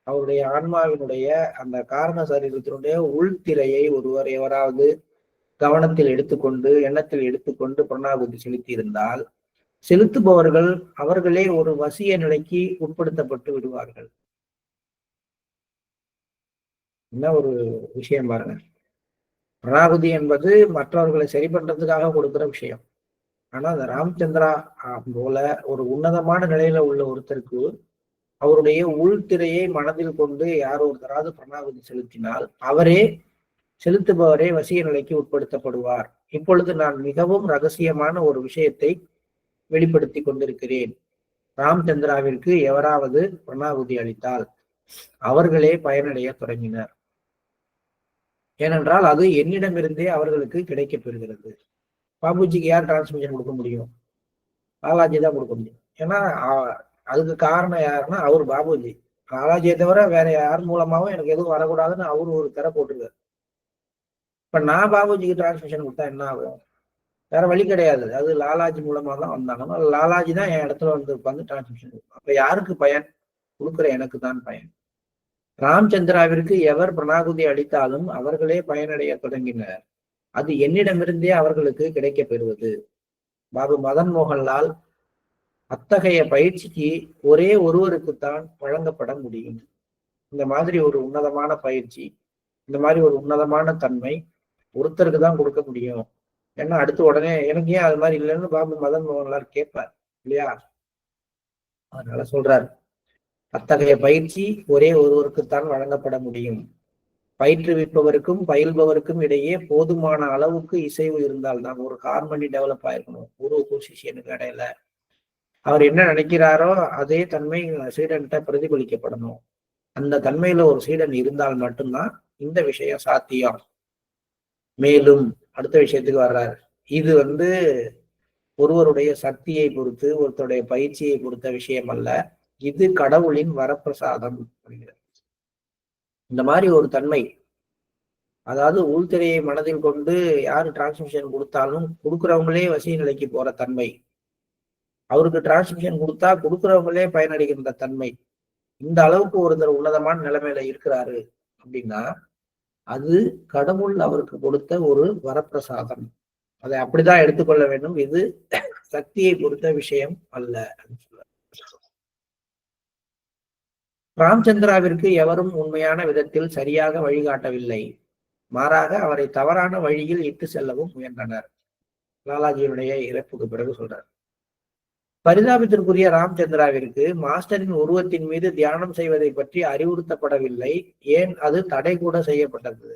அவருடைய ஆன்மாவினுடைய அந்த காரண சரீரத்தினுடைய உள்திரையை ஒருவர் எவராவது கவனத்தில் எடுத்துக்கொண்டு எண்ணத்தில் எடுத்துக்கொண்டு பிரணாகுதி செலுத்தி இருந்தால், செலுத்துபவர்கள் அவர்களே ஒரு வசிய நிலைக்கு உட்படுத்தப்பட்டு விடுவார்கள். என்ன ஒரு விஷயம் பாருங்க. பிரணாகுதி என்பது மற்றவர்களை சரி பண்றதுக்காக கொடுக்கிற விஷயம். ஆனா அந்த ராமச்சந்திரா போல ஒரு உன்னதமான நிலையில உள்ள ஒருத்தருக்கு அவருடைய உள்திரையை மனதில் கொண்டு யார் ஒருத்தராவது பிரணாகுதி செலுத்தினால் அவரே செலுத்துபவரே வசிய நிலைக்கு உட்படுத்தப்படுவார். இப்பொழுது நான் மிகவும் ரகசியமான ஒரு விஷயத்தை வெளிப்படுத்தி கொண்டிருக்கிறேன். ராமச்சந்திராவிற்கு எவராவது பிரணாகுதி அளித்தால் அவர்களே பயனடைய தொடங்கினர். ஏனென்றால் அது என்னிடமிருந்தே அவர்களுக்கு கிடைக்கப் பெறுகிறது. பாபுஜிக்கு யார் டிரான்ஸ்மிஷன் கொடுக்க முடியும்? பாலாஜி தான் கொடுக்க முடியும். ஏன்னா அதுக்கு காரணம் யாருன்னா அவர் பாபுஜி. லாலாஜியை தவிர வேற யார் மூலமாவும் எனக்கு எதுவும் வரக்கூடாதுன்னு அவரு ஒரு திரை போட்டிருக்காரு. இப்ப நான் பாபுஜிக்கு டிரான்ஸ்மிஷன் கொடுத்தா என்ன ஆகும்? வேற வழி கிடையாது. அது லாலாஜி மூலமா தான் வந்தாங்கன்னா லாலாஜி தான் என் இடத்துல வந்து உட்காந்து டிரான்ஸ்மிஷன் கொடுக்கும். அப்ப யாருக்கு பயன்? கொடுக்குற எனக்கு தான் பயன். ராம்சந்திராவிற்கு எவர் பிரணாகுதி அளித்தாலும் அவர்களே பயனடைய தொடங்கினர். அது என்னிடமிருந்தே அவர்களுக்கு கிடைக்கப் பெறுவது. பாபு மதன் மோகன்லால் அத்தகைய பயிற்சிக்கு ஒரே ஒருவருக்குத்தான் வழங்கப்பட முடியும். இந்த மாதிரி ஒரு உன்னதமான பயிற்சி, இந்த மாதிரி ஒரு உன்னதமான தன்மை ஒருத்தருக்கு தான் கொடுக்க முடியும். ஏன்னா அடுத்து உடனே எனக்கு ஏன் அது மாதிரி இல்லைன்னு பாபு மதன் மோகன்லால் கேட்பார் இல்லையா? அதனால சொல்றாரு, அத்தகைய பயிற்சி ஒரே ஒருவருக்குத்தான் வழங்கப்பட முடியும். பயிற்றுவிப்பவருக்கும் பயில்பவருக்கும் இடையே போதுமான அளவுக்கு இசைவு இருந்தால்தான் ஒரு ஹார்மனி டெவலப் ஆயிருக்கணும். குருவுக்கும் சிஷியனுக்கு இடையில அவர் என்ன நினைக்கிறாரோ அதே தன்மை சீடன்கிட்ட பிரதிபலிக்கப்படணும். அந்த தன்மையில ஒரு சீடன் இருந்தால் மட்டும்தான் இந்த விஷயம் சாத்தியம். மேலும் அடுத்த விஷயத்துக்கு வர்றாரு. இது ஒருவருடைய சக்தியை பொறுத்து ஒருத்தருடைய பயிற்சியை பொறுத்த விஷயம் அல்ல. இது கடவுளின் வரப்பிரசாதம். இந்த மாதிரி ஒரு தன்மை, அதாவது உள்திரையை மனதில் கொண்டு யாரு டிரான்ஸ்மிஷன் கொடுத்தாலும் கொடுக்குறவங்களே வசிய நிலைக்கு போற தன்மை, அவருக்கு டிரான்ஸ்மிஷன் கொடுத்தா கொடுக்குறவங்களே பயனடைகின்ற தன்மை, இந்த அளவுக்கு ஒருத்தர் உன்னதமான நிலைமையில இருக்கிறாரு அப்படின்னா அது கடவுள் அவருக்கு கொடுத்த ஒரு வரப்பிரசாதம். அதை அப்படிதான் எடுத்துக்கொள்ள வேண்டும். இது சக்தியை பொறுத்த விஷயம் அல்ல. ராம்சந்திராவிற்கு எவரும் உண்மையான விதத்தில் சரியாக வழிகாட்டவில்லை. மாறாக அவரை தவறான வழியில் இட்டு செல்லவும் முயன்றனர். லாலாஜியுடைய இறப்புக்கு பிறகு சொல்றார். பரிதாபத்திற்குரிய ராம்சந்திராவிற்கு மாஸ்டரின் உருவத்தின் மீது தியானம் செய்வதை பற்றி அறிவுறுத்தப்படவில்லை. ஏன் அது தடை கூட செய்யப்பட்டது.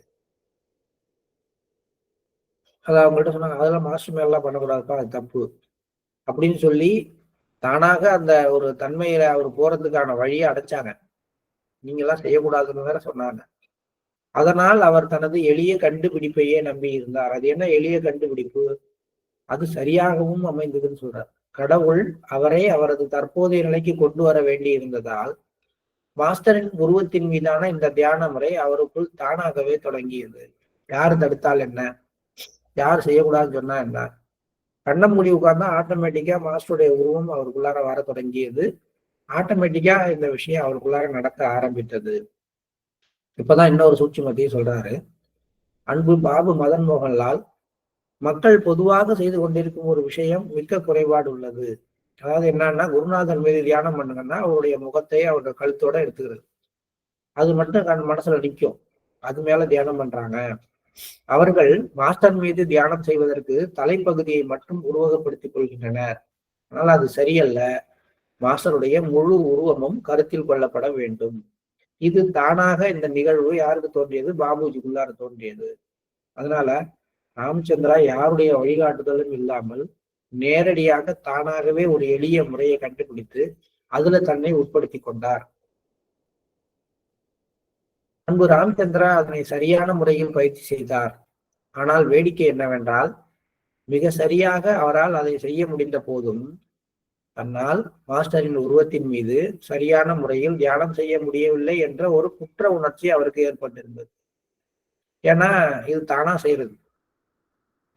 அது அவங்கள்ட்ட சொன்னாங்க, அதெல்லாம் மாஸ்டர் மேலாம் பண்ணக்கூடாதுப்பா, அது தப்பு அப்படின்னு சொல்லி தானாக அந்த ஒரு தன்மையில அவர் போறதுக்கான வழியை அடைச்சாங்க. நீங்க எல்லாம் செய்யக்கூடாதுன்னு வேற சொன்னாங்க. அதனால் அவர் தனது எளிய கண்டுபிடிப்பையே நம்பி இருந்தார். அது என்ன எளிய கண்டுபிடிப்பு? அது சரியாகவும் அமைந்ததுன்னு சொல்றார். கடவுள் அவரை அவரது தற்போதைய நிலைக்கு கொண்டு வர வேண்டி இருந்ததால் மாஸ்டரின் உருவத்தின் மீதான இந்த தியான முறை அவருக்குள் தானாகவே தொடங்கியது. யார் தடுத்தால் என்ன, யார் செய்யக்கூடாதுன்னு சொன்னா என்ன, கண்ணம் மூடி உட்கார்ந்தா ஆட்டோமேட்டிக்கா மாஸ்டருடைய உருவம் அவருக்குள்ளார வர தொடங்கியது. ஆட்டோமேட்டிக்கா இந்த விஷயம் அவருக்குள்ளார நடக்க ஆரம்பித்தது. இப்பதான் இன்னொரு சூட்சுமத்தையும் சொல்றாரு. அன்பு பாபு மதன் மோகன்லால், மக்கள் பொதுவாக செய்து கொண்டிருக்கும் ஒரு விஷயம் மிக்க குறைபாடு உள்ளது. அதாவது என்னன்னா, குருநாதன் மீது தியானம் பண்ணுங்கன்னா அவருடைய முகத்தை அவருடைய கழுத்தோட எடுத்துக்கிறது. அது மட்டும் மனசுல நிற்கும். அது மேல தியானம் பண்றாங்க. அவர்கள் மாஸ்டர் மீது தியானம் செய்வதற்கு தலைப்பகுதியை மட்டும் உருவகப்படுத்திக் கொள்கின்றனர். ஆனால் அது சரியல்ல. மாஸ்டருடைய முழு உருவமும் கருத்தில் கொள்ளப்பட வேண்டும். இது தானாக இந்த நிகழ்வு யாருக்கு தோன்றியது? பாபுஜிக்குள்ளார தோன்றியது. அதனால ராமச்சந்திரா யாருடைய வழிகாட்டுதலும் இல்லாமல் நேரடியாக தானாகவே ஒரு எளிய முறையை கண்டுபிடித்து அதுல தன்னை உட்படுத்தி கொண்டார். அன்பு ராமச்சந்திரா அதனை சரியான முறையில் பயிற்சி செய்தார். ஆனால் வேடிக்கை என்னவென்றால், மிக சரியாக அவரால் அதை செய்ய முடிந்த போதும் தன்னால் மாஸ்டரின் உருவத்தின் மீது சரியான முறையில் தியானம் செய்ய முடியவில்லை என்ற ஒரு குற்ற உணர்ச்சி அவருக்கு ஏற்பட்டிருந்தது. ஏன்னா இது தானா செய்யறது,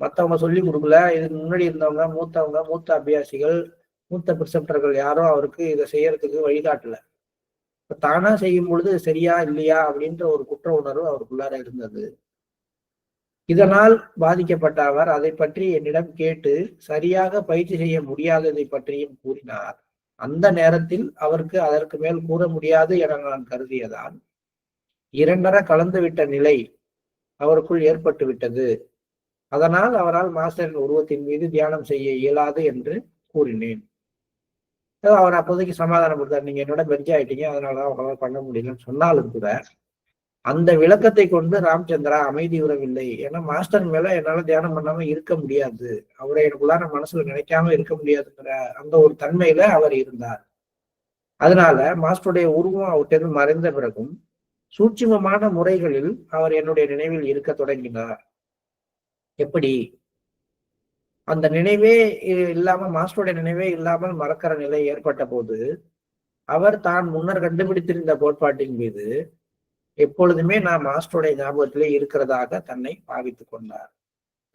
மற்றவங்க சொல்லி கொடுக்கல. இதுக்கு முன்னாடி இருந்தவங்க, மூத்த அபியாசிகள், மூத்த பிரிசெப்டர்கள் யாரும் அவருக்கு இதை செய்யறதுக்கு வழிகாட்டல. தானா செய்யும் பொழுது சரியா இல்லையா அப்படின்ற ஒரு குற்ற உணர்வு அவருக்குள்ளார இருந்தது. இதனால் பாதிக்கப்பட்ட அவர் அதை பற்றி என்னிடம் கேட்டு சரியாக பயிற்சி செய்ய முடியாததை பற்றியும் கூறினார். அந்த நேரத்தில் அவருக்கு அதற்கு மேல் கூற முடியாது என நான் கருதியதால் இரண்டர கலந்துவிட்ட நிலை அவருக்குள் ஏற்பட்டு விட்டது. அதனால் அவரால் மாஸ்டரின் உருவத்தின் மீது தியானம் செய்ய இயலாது என்று கூறினேன். அவர் அப்போதைக்கு சமாதானப்படுத்தார். நீங்க என்னோட பெஞ்ச் ஆயிட்டீங்க, அதனாலதான் அவரால் பண்ண முடியலன்னு சொன்னாலும் கூட அந்த விளக்கத்தை கொண்டு ராமச்சந்திரா அமைதி உறவில்லை. ஏன்னா மாஸ்டர் மேல என்னால தியானம் பண்ணாம இருக்க முடியாது, அவரை எனக்குள்ளார மனசுல நினைக்காம இருக்க முடியாதுங்கிற அந்த ஒரு தன்மையில அவர் இருந்தார். அதனால மாஸ்டருடைய உருவம் அவர்கிட்ட மறைந்த பிறகும் சூட்சுமமான முறைகளில் அவர் என்னுடைய நினைவில் இருக்க தொடங்கினார். எப்படி? அந்த நினைவே இல்லாம, மாஸ்டருடைய நினைவே இல்லாமல் மறக்கிற நிலை ஏற்பட்ட போது அவர் தான் முன்னர் கண்டுபிடித்திருந்த கோட்பாட்டின் மீது எப்பொழுதுமே நான் மாஸ்டருடைய ஞாபகத்திலே இருக்கிறதாக தன்னை பாவித்துக் கொண்டார்.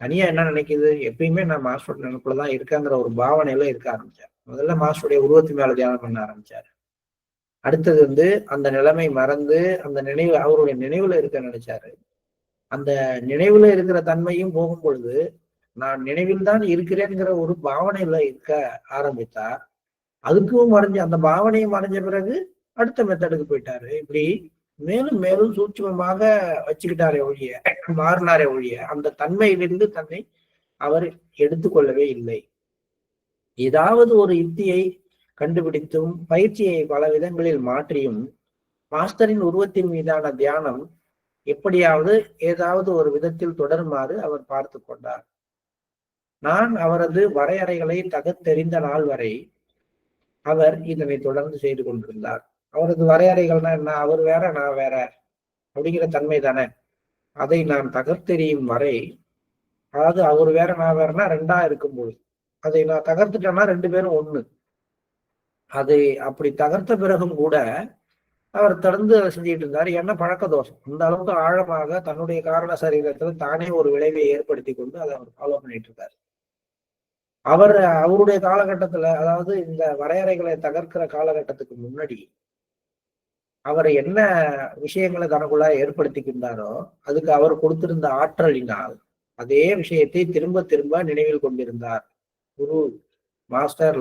தனியா என்ன நினைக்குது, எப்பயுமே நான் மாஸ்டரோட நினைப்புலதான் இருக்கேங்கிற ஒரு பாவனையில இருக்க ஆரம்பிச்சார். முதல்ல மாஸ்டருடைய உருவத்து மேல தியானம் பண்ண ஆரம்பிச்சாரு. அடுத்தது அந்த நிலைமை மறந்து அந்த நினைவு அவருடைய நினைவுல இருக்க நினைச்சாரு. அந்த நினைவுல இருக்கிற தன்மையும் போகும் பொழுது நான் நினைவில் தான் இருக்கிறேங்கிற ஒரு பாவனையில இருக்க ஆரம்பித்தார். அதுக்கும் மறைஞ்ச அந்த பாவனையும் மறைஞ்ச பிறகு அடுத்த மெத்தடுக்கு போயிட்டாரு. இப்படி மேலும் மேலும் சூட்சுமமாக வச்சுக்கிட்டாரே ஒழிய, மாறினாரே ஒழிய அந்த தன்மையிலிருந்து தன்னை அவர் எடுத்துக்கொள்ளவே இல்லை. ஏதாவது ஒரு யுக்தியை கண்டுபிடித்தும் பயிற்சியை பல விதங்களில் மாற்றியும் மாஸ்டரின் உருவத்தின் மீதான தியானம் எப்படியாவது ஏதாவது ஒரு விதத்தில் தொடருமாறு அவர் பார்த்து கொண்டார். நான் அவரது வரையறைகளை தகர்த்தெறிந்த நாள் வரை அவர் இதனை தொடர்ந்து செய்து கொண்டிருந்தார். அவரது வரையறைகள்னா என்ன? அவர் வேற நான் வேற அப்படிங்கிற தன்மை தானே. அதை நான் தகர்த்தெறியும் வரை, அதாவது அவர் வேற நான் வேறனா ரெண்டா இருக்கும்போது அதை நான் தகர்த்துட்டேன்னா ரெண்டு பேரும் ஒண்ணு. அதை அப்படி தகர்த்த பிறகும் கூட அவர் தொடர்ந்து அதை செஞ்சுட்டு இருந்தார். என்ன பழக்க தோஷம் அந்த அளவுக்கு ஆழமாக தன்னுடைய காரண சரீரத்துல தானே ஒரு விளைவை ஏற்படுத்தி கொண்டு அதை அவர் ஃபாலோ பண்ணிட்டு இருக்காரு. அவருடைய காலகட்டத்துல, அதாவது இந்த வரையறைகளை தகர்க்கிற காலகட்டத்துக்கு முன்னாடி அவர் என்ன விஷயங்களை தனக்குள்ள ஏற்படுத்திக்கின்றாரோ அதுக்கு அவர் கொடுத்திருந்த ஆற்றலினால் அதே விஷயத்தை திரும்ப திரும்ப நினைவில் கொண்டிருந்தார். குரு மாஸ்டர்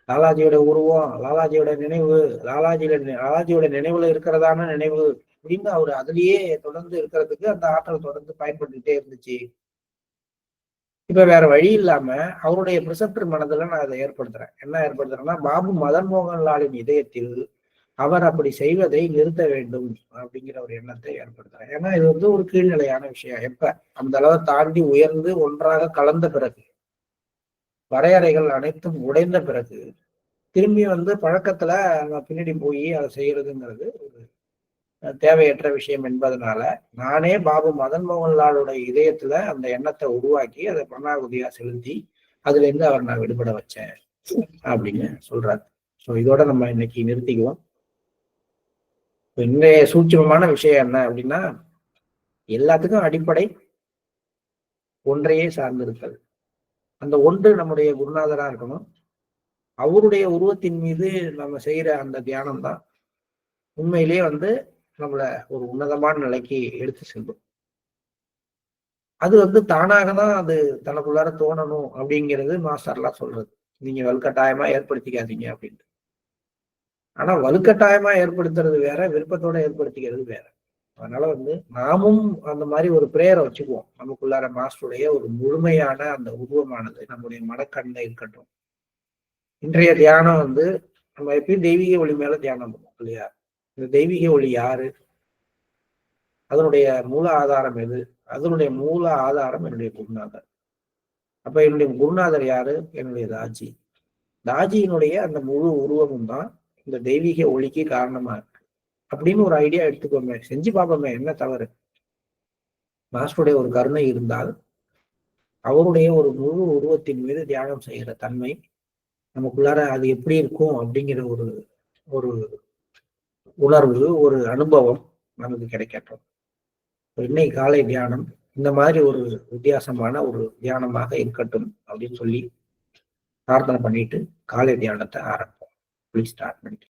லாலாஜியோட உருவம், லாலாஜியோட நினைவு, லாலாஜியோட நினைவுல இருக்கிறதான நினைவு அப்படின்னு அவர் அதுலயே தொடர்ந்து இருக்கிறதுக்கு அந்த ஆற்றல் தொடர்ந்து பயன்பட்டுட்டே இருந்துச்சு. இப்ப வேற வழி இல்லாம அவருடைய பிரிசப்டர் மனதுல நான் அதை ஏற்படுத்துறேன். என்ன ஏற்படுத்துறேன்னா, பாபு மதன் மோகன்லாலின் இதயத்தில் அவர் அப்படி செய்வதை நிறுத்த வேண்டும் அப்படிங்கிற ஒரு எண்ணத்தை ஏற்படுத்துறேன். ஏன்னா இது ஒரு கீழ்நிலையான விஷயம். எப்ப அந்த அளவை தாண்டி உயர்ந்து ஒன்றாக கலந்த பிறகு, வரையறைகள் அனைத்தும் உடைந்த பிறகு திரும்பி பழக்கத்துல பின்னாடி போய் அதை செய்யறதுங்கிறது ஒரு தேவையற்ற விஷயம் என்பதனால நானே பாபு மதன் மோகன்லாலுடைய இதயத்துல அந்த எண்ணத்தை உருவாக்கி அதை பணாகுதியா செலுத்தி அதுல இருந்து அவர் நான் விடுபட வச்சேன் அப்படின்னு சொல்றாரு. ஸோ இதோட நம்ம இன்னைக்கு நிறுத்திக்குவோம். இன்றைய சூட்சமமான விஷயம் என்ன அப்படின்னா, எல்லாத்துக்கும் அடிப்படை ஒன்றையே சார்ந்திருக்கிறது. அந்த ஒன்று நம்முடைய குருநாதரா இருக்கணும். அவருடைய உருவத்தின் மீது நம்ம செய்யற அந்த தியானம் தான் உண்மையிலேயே நம்மள ஒரு உன்னதமான நிலைக்கு எடுத்து செல்லும். அது தானாக தான் அது தனக்குள்ளார தோணணும் அப்படிங்கிறது மாஸ்டர்லாம் சொல்றது. நீங்க வலுக்கட்டாயமா ஏற்படுத்திக்காதீங்க அப்படின்ட்டு. ஆனா வலுக்கட்டாயமா ஏற்படுத்துறது வேற, விருப்பத்தோட ஏற்படுத்திக்கிறது வேற. அதனால நாமும் அந்த மாதிரி ஒரு பிரேயரை வச்சுக்குவோம். நமக்குள்ளார மாஸ்டருடைய ஒரு முழுமையான அந்த உருவமானது நம்முடைய மனக்கண்ல இருக்கட்டும். இன்றைய தியானம் நம்ம எப்பயும் தெய்வீக ஒளி மேல தியானம் பண்ணுவோம் இல்லையா? இந்த தெய்வீக ஒளி யாரு? அதனுடைய மூல ஆதாரம் எது? அதனுடைய மூல ஆதாரம் என்னுடைய குருநாதர். அப்ப என்னுடைய குருநாதர் யாரு? என்னுடைய தாஜியினுடைய அந்த முழு உருவமும் தான் இந்த தெய்வீக ஒளிக்கு காரணமா இருக்கு அப்படின்னு ஒரு ஐடியா எடுத்துக்கோமே, செஞ்சு பார்ப்போமே, என்ன தவறு? மாஸ்டருடைய ஒரு கருணை இருந்தால் அவருடைய ஒரு முழு உருவத்தின் மீது தியானம் செய்கிற தன்மை நமக்குள்ளார அது எப்படி இருக்கும் அப்படிங்கிற ஒரு ஒரு உணர்வு, ஒரு அனுபவம் நமக்கு கிடைக்கட்டும். இன்னைக்கு காலை தியானம் இந்த மாதிரி ஒரு வித்தியாசமான ஒரு தியானமாக இருக்கட்டும் அப்படின்னு சொல்லி பிரார்த்தனை பண்ணிட்டு காலை தியானத்தை ஆரம்பிப்போம். ஸ்டார்ட் பண்ணிட்டு